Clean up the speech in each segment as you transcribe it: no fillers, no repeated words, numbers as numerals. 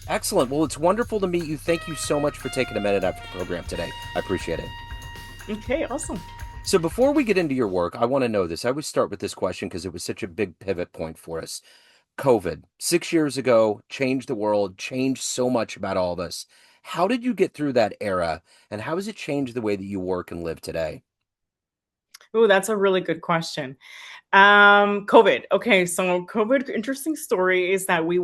Excellent. Well, it's wonderful to meet you. Thank you so much for taking a minute after the program today. I appreciate it. Okay, awesome. So, before we get into your work, I want to know this. I always start with this question because it was such a big pivot point for us. COVID, 6 years ago, changed the world, changed so much about all of us. How did you get through that era, and how has it changed the way that you work and live today? Oh, that's a really good question. COVID. Okay, so COVID, interesting story is that we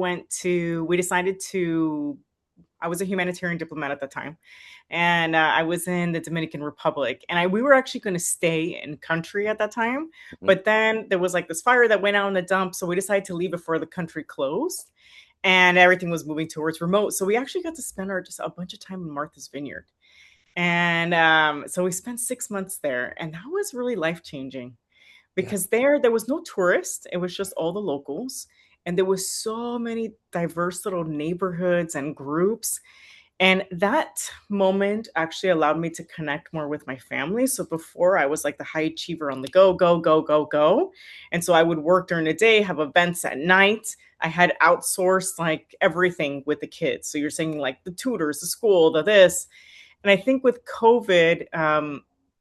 decided to, I was a humanitarian diplomat at the time, and I was in the Dominican Republic, and we were actually going to stay in country at that time, Mhm. but then there was like this fire that went out in the dump, so we decided to leave before the country closed, and everything was moving towards remote. So we actually got to spend our just a bunch of time in Martha's Vineyard. And so we spent 6 months there, and that was really life changing Yeah. because there was no tourists. It was just all the locals, and there was so many diverse little neighborhoods and groups. And that moment actually allowed me to connect more with my family. So before I was like the high achiever on the go, go, go, go, go. And so I would work during the day, have events at night. I had outsourced like everything with the kids. So you're saying like the tutors, the school, the this. And I think with COVID,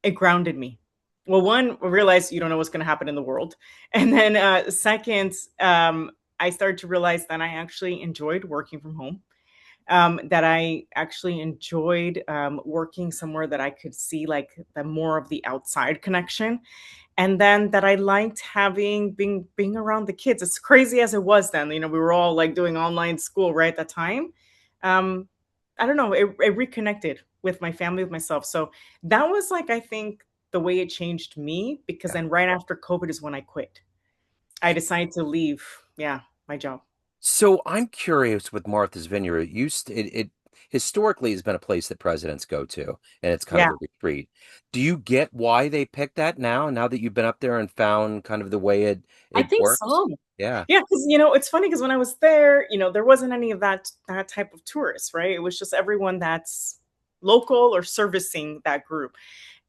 it grounded me. Well, one, I realized you don't know what's going to happen in the world. And then second, I started to realize that I actually enjoyed working from home, that I actually enjoyed working somewhere that I could see like the more of the outside connection, and then that I liked having being around the kids. As crazy as it was then, we were all like doing online school right at that time. Um, I don't know, it reconnected with my family, with myself. So that was like I think the way it changed me because Yeah. then right after COVID is when I quit. I decided to leave, yeah, my job. So I'm curious with Martha's Vineyard. It historically has been a place that presidents go to, and it's kind of Yeah. a retreat. Do you get why they picked that now that you've been up there and found kind of the way it I it think works? so. Yeah. Yeah, because it's funny because when I was there, there wasn't any of that type of tourists, right? It was just everyone that's local or servicing that group.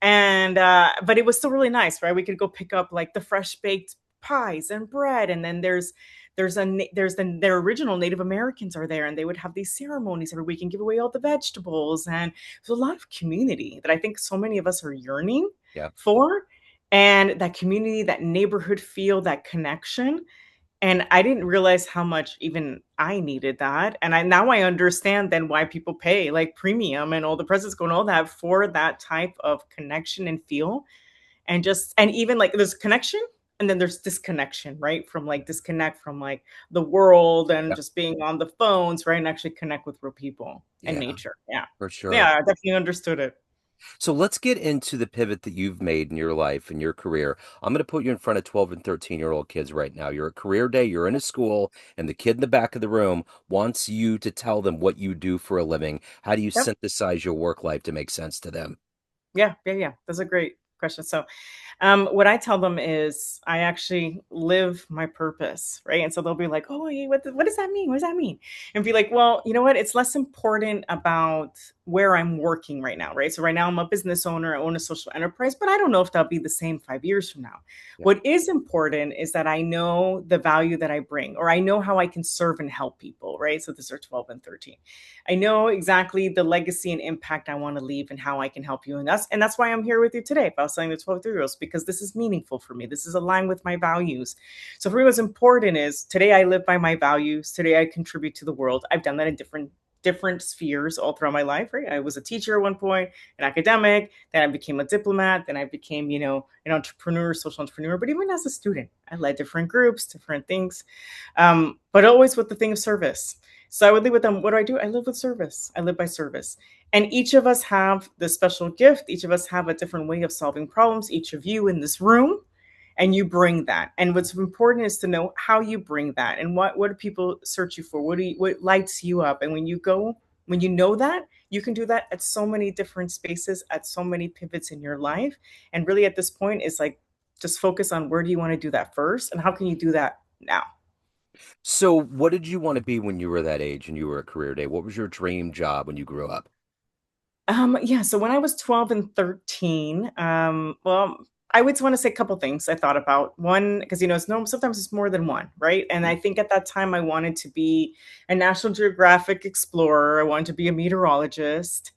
And but it was still really nice, right? We could go pick up like the fresh baked pies and bread, and then their original Native Americans are there, and they would have these ceremonies every week and give away all the vegetables, and there's a lot of community that I think so many of us are yearning Yeah. for, and that community, that neighborhood feel, that connection. And I didn't realize how much even I needed that. And I understand then why people pay like premium and all the presents go and all that for that type of connection and feel. And even like there's connection and then there's disconnection, right? From like disconnect from like the world and Yeah. just being on the phones, right? And actually connect with real people and Yeah, nature. Yeah. for sure. Yeah, I definitely understood it. So let's get into the pivot that you've made in your life and your career. I'm going to put you in front of 12 and 13-year-old kids right now. You're at career day, you're in a school, and the kid in the back of the room wants you to tell them what you do for a living. How do you Yep. synthesize your work life to make sense to them? Yeah. Yeah. Yeah. That's a great question. So what I tell them is I actually live my purpose, right? And so they'll be like, "Oh, what does that mean? What does that mean?" And be like, "Well, you know what? It's less important about where I'm working right now, right? So right now I'm a business owner, I own a social enterprise, but I don't know if that'll be the same 5 years from now. Yeah. What is important is that I know the value that I bring, or I know how I can serve and help people, right? So these are 12 and 13. I know exactly the legacy and impact I want to leave and how I can help you. And that's why I'm here with you today. If I was telling the 12 year olds, because this is meaningful for me. This is aligned with my values. So for me, what's important is today I live by my values. Today I contribute to the world. I've done that in different spheres all throughout my life, right? I was a teacher at one point, an academic, then I became a diplomat, then I became, an entrepreneur, social entrepreneur. But even as a student, I led different groups, different things, but always with the thing of service. So I would live with them. What do? I live with service. I live by service. And each of us have this special gift. Each of us have a different way of solving problems. Each of you in this room, and you bring that. And what's important is to know how you bring that and what do people search you for? What lights you up? And when you know that, you can do that at so many different spaces, at so many pivots in your life. And really at this point is like just focus on where do you want to do that first and how can you do that now? So what did you want to be when you were that age and you were at career day? What was your dream job when you grew up? Yeah, so when I was 12 and 13, well, I would want to say a couple things I thought about. One, because it's no, sometimes it's more than one, right? And I think at that time I wanted to be a National Geographic explorer. I wanted to be a meteorologist.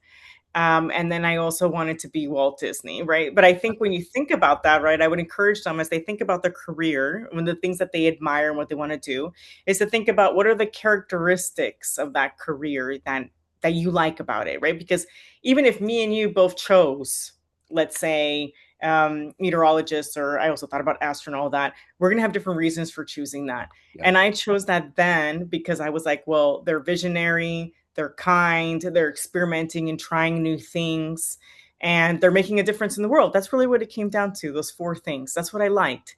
And then I also wanted to be Walt Disney, right? But I think when you think about that, right, I would encourage them as they think about their career, one of the things that they admire and what they want to do is to think about what are the characteristics of that career that you like about it, right? Because even if me and you both chose, let's say, meteorologists, or I also thought about astronaut, all that, we're going to have different reasons for choosing that. Yeah, And I chose that then because I was like, well, they're visionary, they're kind, they're experimenting and trying new things, and they're making a difference in the world. That's really what it came down to, those four things. That's what I liked.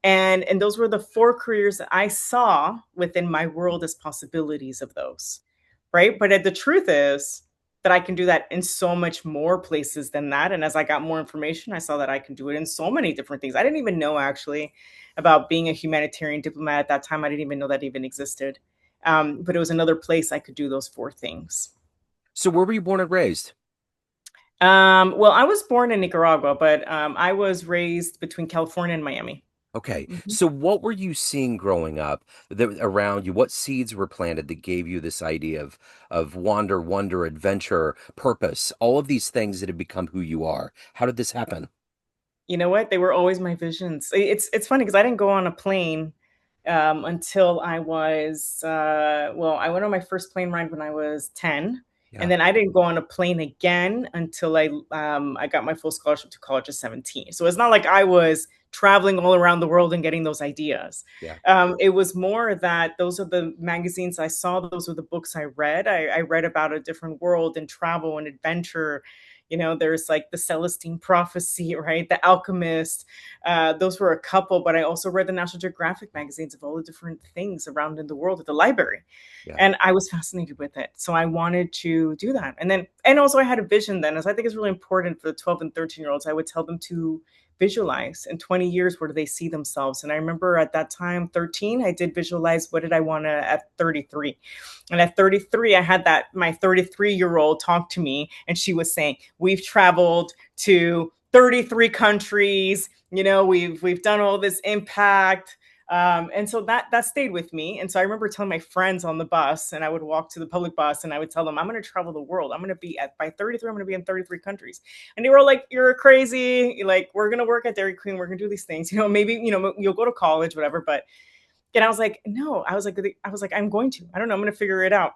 And those were the four careers that I saw within my world as possibilities of those. Right. But the truth is that I can do that in so much more places than that. And as I got more information, I saw that I can do it in so many different things. I didn't even know actually about being a humanitarian diplomat at that time. I didn't even know that even existed. But it was another place I could do those four things. so where were you born and raised? Well, I was born in Nicaragua, but I was raised between California and Miami. Okay. Mhm. So what were you seeing growing up around you? What seeds were planted that gave you this idea of wander, wonder, adventure, purpose, all of these things that have become who you are? How did this happen? You know what? They were always my visions. It's funny because I didn't go on a plane until I was well, I went on my first plane ride when I was 10, and Yeah, then I didn't go on a plane again until I got my full scholarship to college at 17. So it's not like I was traveling all around the world and getting those ideas. yeah, It was more that those are the magazines I saw, those were the books I read. I read about a different world and travel and adventure. There's like the Celestine Prophecy, right? The Alchemist. Those were a couple, but I also read the National Geographic magazines of all the different things around in the world at the library. yeah. And I was fascinated with it. So I wanted to do that. And also I had a vision then, as I think is really important for the 12 and 13-year-olds. I would tell them to visualize in 20 years, where do they see themselves? And I remember at that time, 13, I did visualize what did I want to at 33. And at 33, I had that my 33-year-old talk to me, and she was saying, "We've traveled to 33 countries. We've done all this impact." And so that stayed with me. And so I remember telling my friends on the bus, and I would walk to the public bus, and I would tell them, "I'm going to travel the world. I'm going to be by 33. I'm going to be in 33 countries." And they were like, "You're crazy. Like, we're going to work at Dairy Queen. We're going to do these things. Maybe you'll go to college, whatever." But and I was like, "No." I was like, "I'm going to. I don't know. I'm going to figure it out."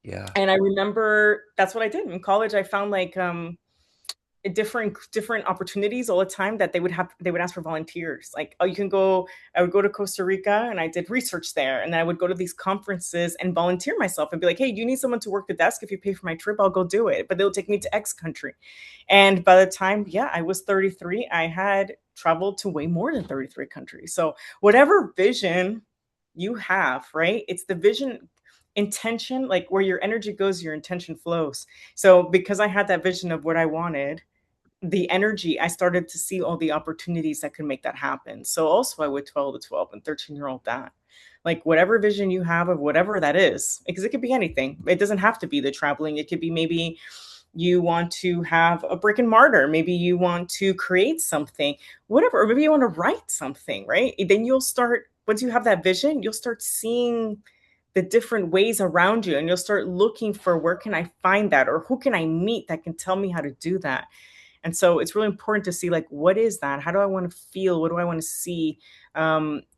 Yeah. And I remember that's what I did in college. I found like different opportunities all the time that they would ask for volunteers. Like, oh, you can go. I would go to Costa Rica, and I did research there, and then I would go to these conferences and volunteer myself and be like, "Hey, do you need someone to work the desk? If you pay for my trip, I'll go do it, but they'll take me to X country." And by the time, yeah, I was 33, I had traveled to way more than 33 countries. So whatever vision you have, right, it's the vision, intention, like where your energy goes, your intention flows. So because I had that vision of what I wanted, the energy, I started to see all the opportunities that could make that happen. So also I would tell the 12 and 13-year-old that, like, whatever vision you have of whatever that is, because it could be anything. It doesn't have to be the traveling. It could be maybe you want to have a brick and mortar. Maybe you want to create something, whatever, or maybe you want to write something, right? Then you'll start, once you have that vision, you'll start seeing the different ways around you, and you'll start looking for, where can I find that, or who can I meet that can tell me how to do that. And so it's really important to see, like, what is that? How do I want to feel? What do I want to see,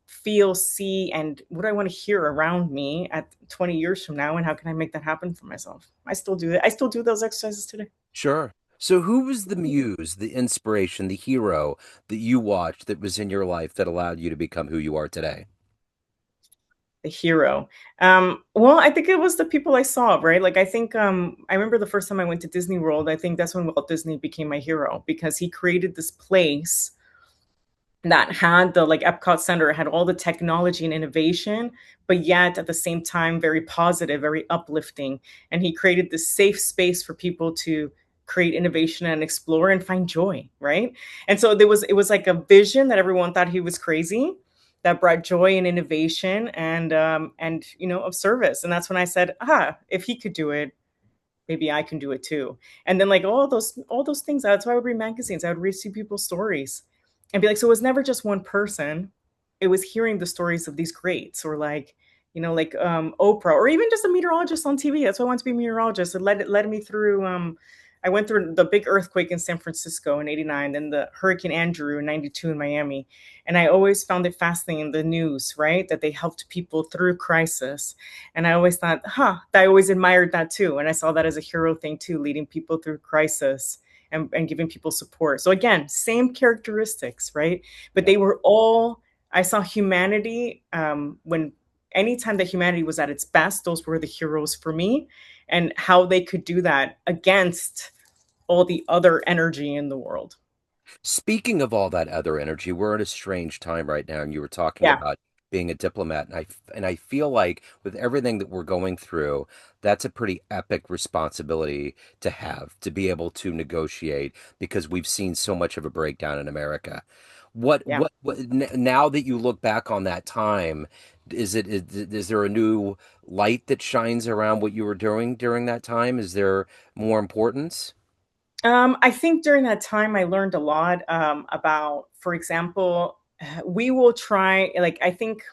feel, see, and what do I want to hear around me at 20 years from now? And how can I make that happen for myself? I still do that. I still do those exercises today. Sure. So who was the muse, the inspiration, the hero that you watched that was in your life that allowed you to become who you are today? The hero. Well, I think it was the people I saw, right? Like, I think I remember the first time I went to Disney World. I think that's when Walt Disney became my hero, because he created this place that had the, like, Epcot Center, had all the technology and innovation, but yet at the same time very positive, very uplifting. And he created this safe space for people to create innovation and explore and find joy, right? And so it was like a vision that everyone thought he was crazy, that brought joy and innovation and of service. And that's when I said, if he could do it, maybe I can do it too. And then, like, all those things. That's why I would read magazines. I would read, see people's stories. and be like, so it was never just one person. It was hearing the stories of these greats, or like, like Oprah, or even just a meteorologist on TV. That's why I wanted to be a meteorologist. It led me through. I went through the big earthquake in San Francisco in '89, then the Hurricane Andrew in '92 in Miami, and I always found it fascinating in the news, right, that they helped people through crisis, and I always thought, I always admired that too, and I saw that as a hero thing too, leading people through crisis and giving people support. So again, same characteristics, right? But Yeah. they were all, I saw humanity when anytime that humanity was at its best, those were the heroes for me, and how they could do that against all the other energy in the world. Speaking of all that other energy, we're in a strange time right now, and you were talking Yeah, about being a diplomat, and I feel like with everything that we're going through, that's a pretty epic responsibility to have to be able to negotiate because we've seen so much of a breakdown in America. yeah. Now that you look back on that time, is there a new light that shines around what you were doing during that time? Is there more importance? I think during that time, I learned a lot about, for example, we will try. Like, I think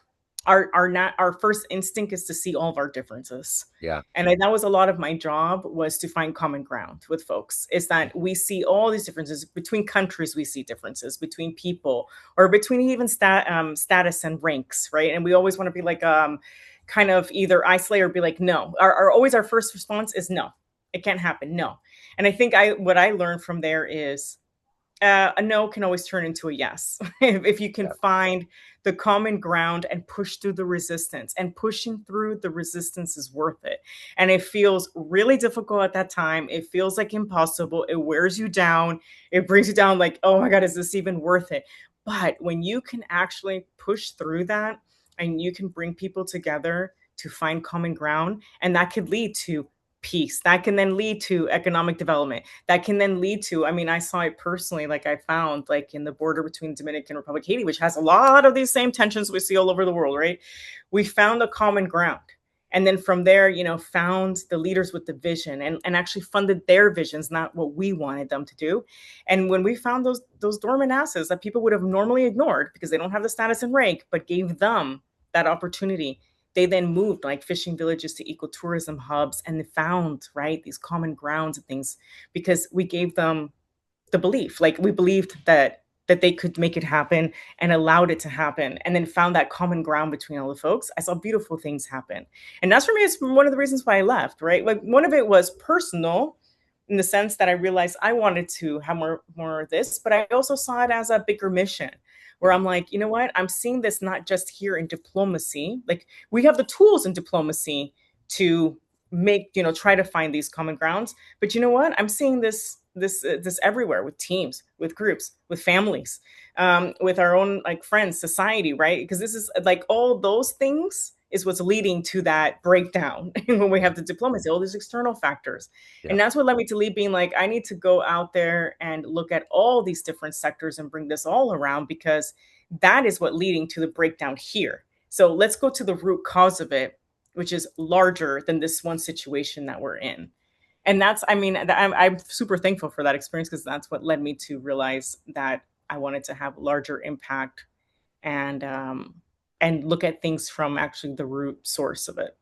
our not our first instinct is to see all of our differences, Yeah. and that was a lot of my job, was to find common ground with folks. Is that we see all these differences between countries, we see differences between people, or between even status and ranks, right? And we always want to be like, kind of either isolate or be like, no. Always our first response is no, it can't happen, no. And I think what I learned from there is a no can always turn into a yes if you can Yeah. find the common ground and push through the resistance. And pushing through the resistance is worth it. And it feels really difficult at that time. It feels like impossible. It wears you down. It brings you down like, oh my God, is this even worth it? But when you can actually push through that and you can bring people together to find common ground, and that could lead to peace, that can then lead to economic development, that can then lead to, I mean, I saw it personally, like I found like in the border between Dominican Republic, Haiti, which has a lot of these same tensions we see all over the world, right? We found a common ground. And then from there, found the leaders with the vision, and actually funded their visions, not what we wanted them to do. And when we found those dormant asses that people would have normally ignored because they don't have the status and rank, but gave them that opportunity, they then moved like fishing villages to ecotourism hubs, and they found, right, these common grounds and things, because we gave them the belief, like we believed that they could make it happen, and allowed it to happen, and then found that common ground between all the folks. I saw beautiful things happen. And that's, for me, it's one of the reasons why I left, right? Like, one of it was personal, in the sense that I realized I wanted to have more of this, but I also saw it as a bigger mission, where Yeah. I'm like, you know what? I'm seeing this not just here in diplomacy. Like, we have the tools in diplomacy to make, try to find these common grounds. But you know what? I'm seeing this everywhere, with teams, with groups, with families, with our own like friends, society, right? Because this is like all those things is what's leading to that breakdown when we have the diplomacy, all these external factors. Yeah. And that's what led me to lead, being like, I need to go out there and look at all these different sectors and bring this all around, because that is what leading to the breakdown here. So let's go to the root cause of it, which is larger than this one situation that we're in. And that's, I mean, I'm super thankful for that experience, because that's what led me to realize that I wanted to have larger impact, and look at things from actually the root source of it.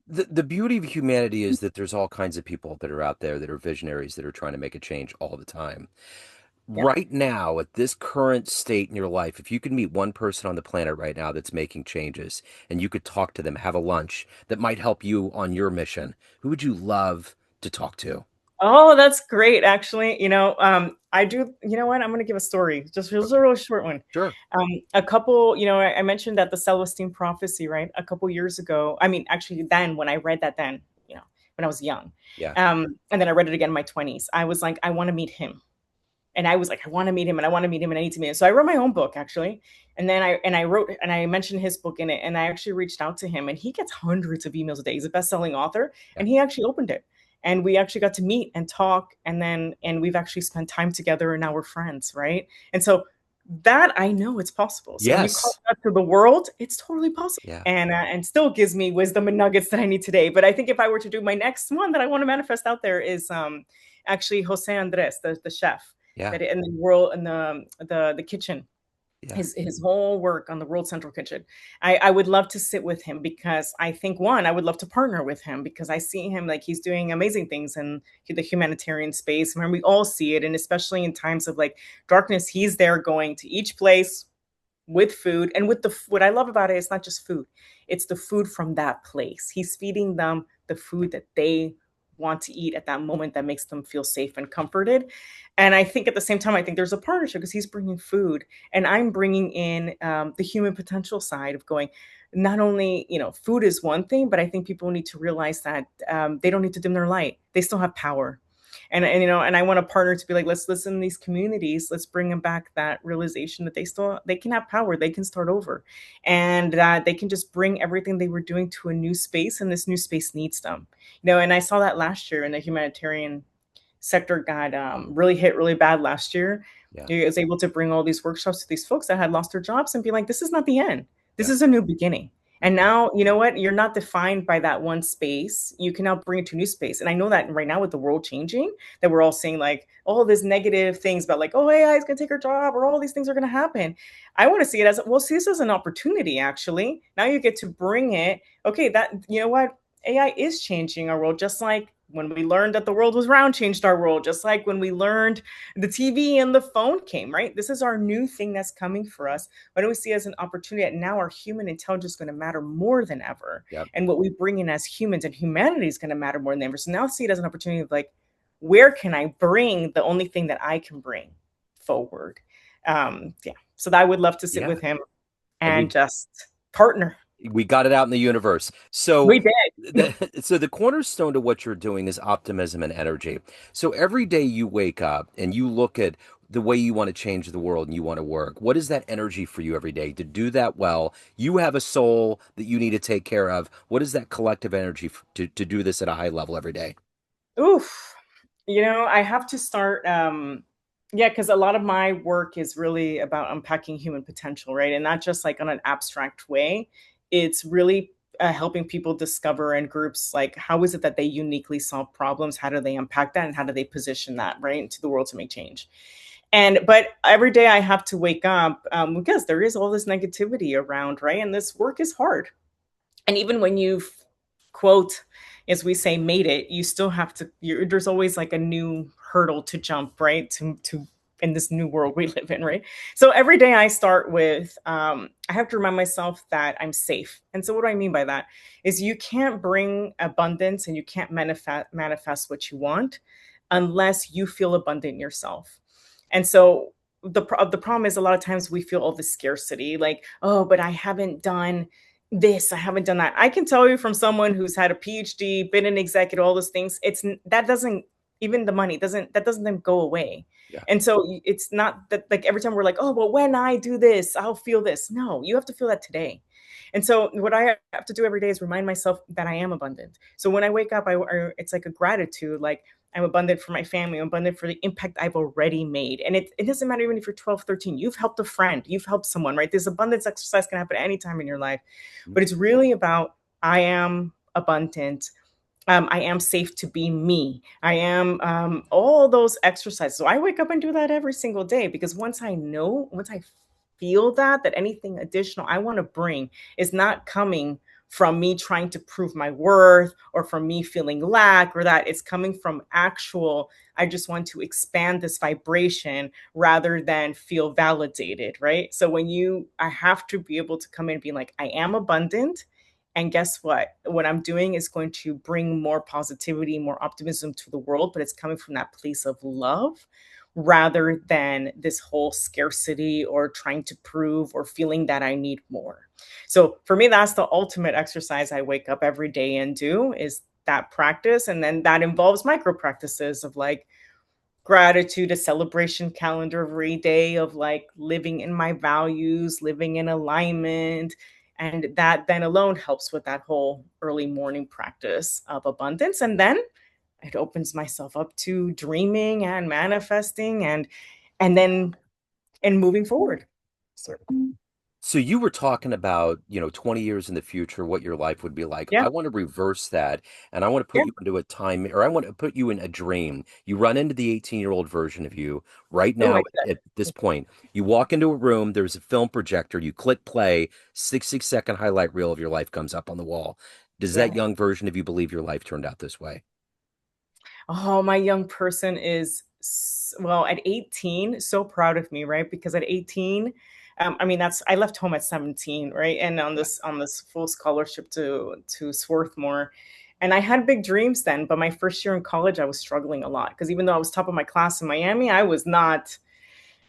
The beauty of humanity is that there's all kinds of people that are out there that are visionaries that are trying to make a change all the time. Yeah. Right now, at this current state in your life, if you could meet one person on the planet right now that's making changes and you could talk to them, have a lunch that might help you on your mission, who would you love to talk to? Oh, that's great. Actually, I do. You know what? I'm going to give a story, just a really short one. Sure. A couple, I mentioned that the Celestine prophecy, right? A couple years ago. I mean, actually, then when I read that, then, when I was young, Yeah. and then I read it again in my 20s. I was like, I want to meet him, and I was like, I want to meet him, and I want to meet him, and I need to meet him. So I wrote my own book, actually, and then I wrote, and I mentioned his book in it, and I actually reached out to him, and he gets hundreds of emails a day. He's a best-selling author, Yeah. and he actually opened it, and we actually got to meet and talk, and we've actually spent time together, and now we're friends, right? And so that, I know it's possible. So when you call Yes. that to the world, it's totally possible, Yeah. and still gives me wisdom and nuggets that I need today. But I think if I were to do my next one that I want to manifest out there is actually Jose Andres, the chef. Yeah. that in the world, in the kitchen, Yeah. his whole work on the World Central Kitchen. I would love to sit with him because I think, one, I would love to partner with him because I see him like he's doing amazing things in the humanitarian space. I mean, we all see it, and especially in times of like darkness, he's there going to each place with food, and with the what I love about it is not just food, it's the food from that place. He's feeding them the food that they want to eat at that moment that makes them feel safe and comforted. And I think at the same time, I think there's a partnership because he's bringing food and I'm bringing in the human potential side of going, not only, food is one thing, but I think people need to realize that they don't need to dim their light, they still have power. And I want a partner to be like, let's listen to these communities, let's bring them back that realization that they can have power, they can start over, and that they can just bring everything they were doing to a new space, and this new space needs them. And I saw that last year in the humanitarian sector got really hit really bad last year. Yeah. He was able to bring all these workshops to these folks that had lost their jobs and be like, this is not the end. This Yeah. is a new beginning. And Mhm. now, you know what? You're not defined by that one space. You can now bring it to a new space. And I know that right now with the world changing, that we're all saying like all these negative things about like, oh, AI is going to take our job or all these things are going to happen. I want to see it as, well, see this as an opportunity, actually. Now you get to bring it. Okay, that, you know what? AI is changing our world, just like when we learned that the world was round, changed our world, just like when we learned the TV and the phone came, right? This is our new thing that's coming for us. Why don't we see it as an opportunity that now our human intelligence is going to matter more than ever? Yep. And what we bring in as humans and humanity is going to matter more than ever. So now see it as an opportunity of like, where can I bring the only thing that I can bring forward? Yeah. So I would love to sit Yeah. with him And and just partner. we got it out in the universe. So We did. the cornerstone to what you're doing is optimism and energy. So every day you wake up and you look at the way you want to change the world and you want to work. What is that energy for you every day to do that well? You have a soul that you need to take care of. What is that collective energy to do this at a high level every day? Oof. I have to start yeah, because a lot of my work is really about unpacking human potential, right? And not just like on an abstract way. It's really helping people discover in groups like how is it that they uniquely solve problems? How do they unpack that and how do they position that right into the world to make change? And but every day I have to wake up because there is all this negativity around, right? And this work is hard, and even when you've, quote, as we say, made it, you still have to, there's always like a new hurdle to jump, right, to in this new world we live in, right? So every day I start with I have to remind myself that I'm safe. And so what do I mean by that is you can't bring abundance and you can't manifest what you want unless you feel abundant yourself. And so the problem is a lot of times we feel all the scarcity, like, oh, but I haven't done this, I haven't done that. I can tell you from someone who's had a PhD, been an executive, all those things, that doesn't, even the money doesn't, that doesn't then go away. Yeah. And so it's not that like every time we're like, oh, well, when I do this, I'll feel this. No, you have to feel that today. And so what I have to do every day is remind myself that I am abundant. So when I wake up, it's like a gratitude, like I'm abundant for my family, I'm abundant for the impact I've already made. And it doesn't matter even if you're 12, 13, you've helped a friend, you've helped someone, right? This abundance exercise can happen at any time in your life, Mhm. but it's really about I am abundant. I am safe to be me. I am all those exercises. So I wake up and do that every single day because once I feel that anything additional I want to bring is not coming from me trying to prove my worth or from me feeling lack, or that it's coming from actual, I just want to expand this vibration rather than feel validated, right? So I have to be able to come in and be like, I am abundant. And guess what I'm doing is going to bring more positivity, more optimism to the world, but it's coming from that place of love rather than this whole scarcity or trying to prove or feeling that I need more. So for me, that's the ultimate exercise I wake up every day and do, is that practice. And then that involves micro practices of like gratitude, a celebration calendar every day of like living in my values, living in alignment. And that then alone helps with that whole early morning practice of abundance. And then it opens myself up to dreaming and manifesting and then and moving forward. So So you were talking about, 20 years in the future, what your life would be like. Yeah. I want to reverse that and I want to put Yeah. you into a time, or I want to put you in a dream. You run into the 18-year-old version of you right Oh my now God. at this point. You walk into a room, there's a film projector, you click play, 60-second highlight reel of your life comes up on the wall. Does that Yeah. young version of you believe your life turned out this way? Oh, my young person is well, at 18, so proud of me, right? Because at 18, I mean, that's I left home at 17, right? And on Yeah. this full scholarship to Swarthmore. And I had big dreams then, but my first year in college, I was struggling a lot because even though I was top of my class in Miami, I was not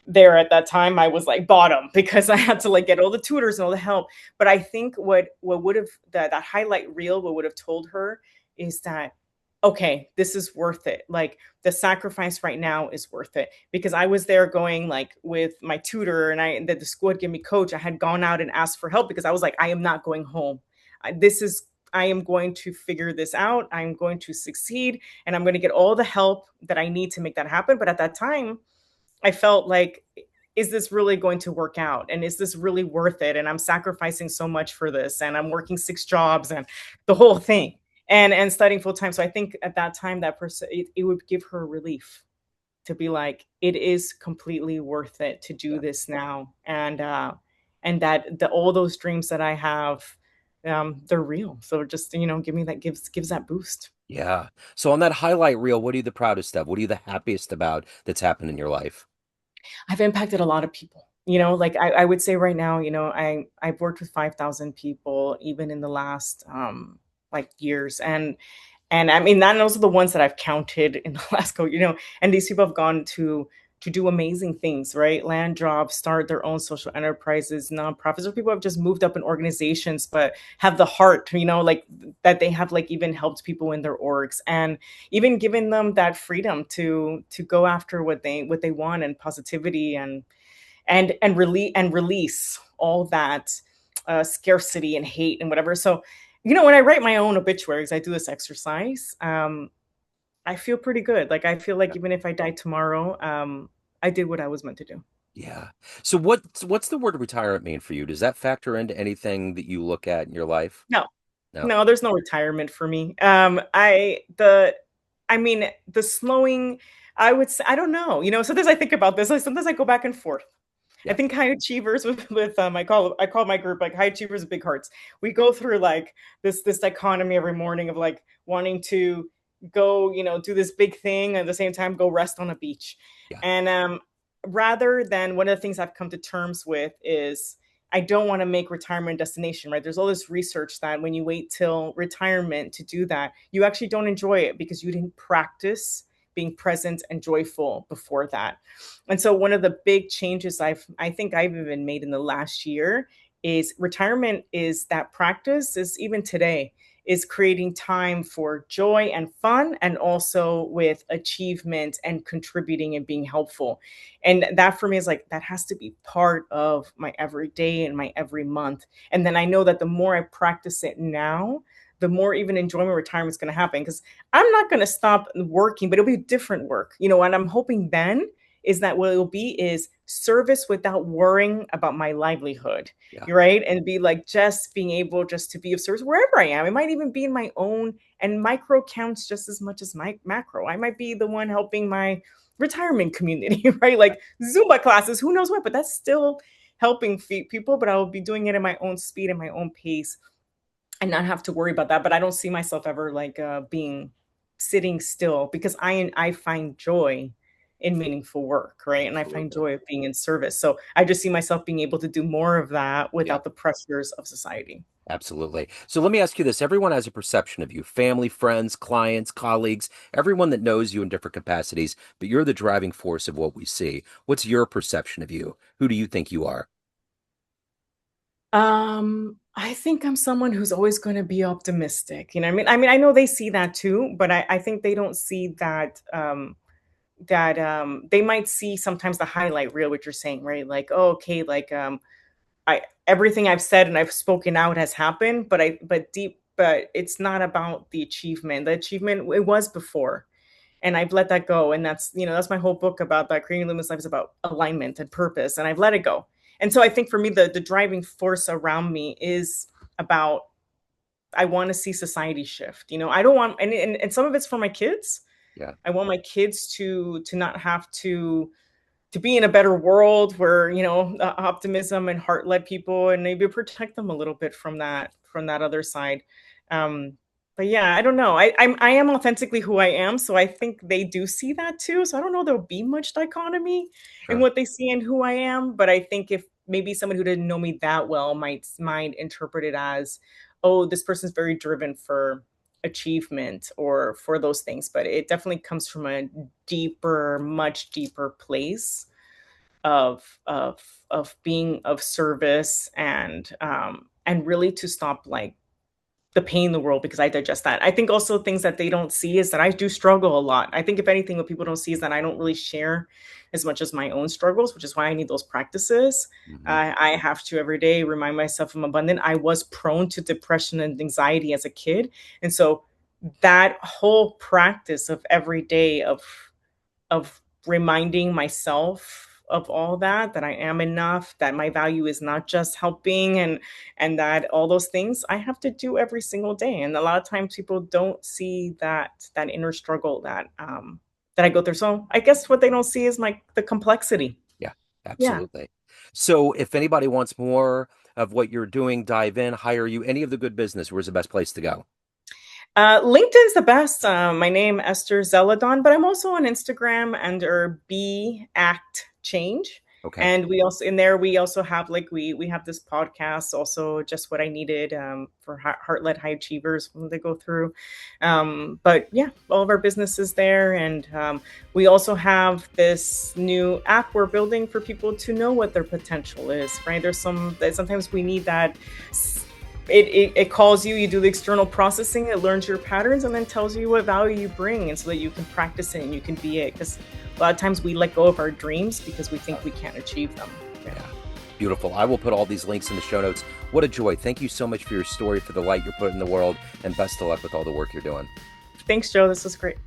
there at that time. I was like bottom because I had to like get all the tutors and all the help. But I think what would have that highlight reel, what would have told her is that, okay, this is worth it. Like the sacrifice right now is worth it, because I was there going like with my tutor, and I that the school had given me coach. I had gone out and asked for help because I was like, I am not going home. This is I am going to figure this out. I'm going to succeed, and I'm going to get all the help that I need to make that happen. But at that time, I felt like, is this really going to work out? And is this really worth it? And I'm sacrificing so much for this, and I'm working 6 jobs and the whole thing, and studying full time. So I think at that time, that person, it would give her relief to be like, it is completely worth it to do Yeah. this now. And that all those dreams that I have, they're real. So just, give me that gives that boost. Yeah. So on that highlight reel, what are you the proudest of? What are you the happiest about that's happened in your life? I've impacted a lot of people. Like I would say right now, I've worked with 5,000 people even in the last like years. And I mean, that those are the ones that I've counted in the last and these people have gone to do amazing things, right? Land jobs, start their own social enterprises, nonprofits, or people have just moved up in organizations, but have the heart, like that they have like even helped people in their orgs, and even given them that freedom to go after what they want, and positivity, and release all that scarcity and hate and whatever. So, when I write my own obituaries, I do this exercise. I feel pretty good. Like I feel like even if I die tomorrow, I did what I was meant to do. Yeah. So what's the word retirement mean for you? Does that factor into anything that you look at in your life? No, No. no, there's no retirement for me. I mean, the slowing. I would say, I don't know. Sometimes I think about this. Sometimes I go back and forth. I Yeah. think high achievers with I call my group like high achievers with big hearts. We go through like this dichotomy every morning of like wanting to go, do this big thing, and at the same time go rest on a beach. Yeah. And rather than, one of the things I've come to terms with is, I don't want to make retirement a destination, right? There's all this research that when you wait till retirement to do that, you actually don't enjoy it because you didn't practice being present and joyful before that. And so one of the big changes I think I've even made in the last year is, retirement is that practice is, even today, is creating time for joy and fun, and also with achievement and contributing and being helpful. And that for me is like, that has to be part of my every day and my every month. And then I know that the more I practice it now, the more even enjoyment retirement is going to happen, because I'm not going to stop working, but it'll be different work. And I'm hoping then is that what it'll be is service without worrying about my livelihood. Yeah. You're right. And be like, just being able just to be of service wherever I am. It might even be in my own, and micro counts just as much as my macro. I might be the one helping my retirement community, right? Like Zumba classes, who knows what, but that's still helping people, but I will be doing it at my own speed and my own pace, and not have to worry about that. But I don't see myself ever like being sitting still, because I find joy in meaningful work, right? And I find Absolutely. joy of being in service. So I just see myself being able to do more of that Yeah. without the pressures of society. Absolutely. So let me ask you this. Everyone has a perception of you, family, friends, clients, colleagues, everyone that knows you in different capacities, but you're the driving force of what we see. What's your perception of you? Who do you think you are? I think I'm someone who's always going to be optimistic. I mean, I know they see that too, but I think they don't see that they might see sometimes the highlight reel, what you're saying, right? Like, oh, okay, like I everything I've said and I've spoken out has happened, but it's not about the achievement. The achievement, it was before, and I've let that go. And that's my whole book about that. Creating Luminous Life is about alignment and purpose, and I've let it go. And so I think for me, the driving force around me is about, I want to see society shift. I don't want, and some of it's for my kids. Yeah. I want my kids to not have to be in a better world where, optimism and heart led people, and maybe protect them a little bit from that other side. um but yeah, I don't know. I am authentically who I am, so I think they do see that too. So I don't know there'll be much dichotomy in Sure. what they see and who I am. But I think if maybe someone who didn't know me that well might interpret it as, oh, this person's very driven for achievement or for those things. But it definitely comes from a deeper, much deeper place of of being of service, and really to stop like the pain in the world, because I digest that. I think also things that they don't see is that I do struggle a lot. I think if anything, what people don't see is that I don't really share as much as my own struggles, which is why I need those practices. Hmm. I have to every day remind myself I'm abundant. I was prone to depression and anxiety as a kid. And so that whole practice of every day of reminding myself of all that I am enough, that my value is not just helping, and that all those things I have to do every single day. And a lot of times people don't see that inner struggle that I go through. So I guess what they don't see is like the complexity. Yeah, Yeah. absolutely. So if anybody wants more of what you're doing, dive in, hire you, any of the good business, where's the best place to go? LinkedIn's the best. My name Esther Zeledon, but I'm also on Instagram under Be Act Change. Okay. And we also in there we also have like we have this podcast, also just what I needed, for heart led high achievers when they go through. But yeah, all of our businesses there, and we also have this new app we're building for people to know what their potential is. Right? Sometimes we need that. It calls you, you do the external processing, it learns your patterns, and then tells you what value you bring, and so that you can practice it and you can be it. Because a lot of times we let go of our dreams because we think we can't achieve them. Yeah. Yeah. Beautiful. I will put all these links in the show notes. What a joy. Thank you so much for your story, for the light you're putting in the world, and best of luck with all the work you're doing. Thanks, Joe. This was great.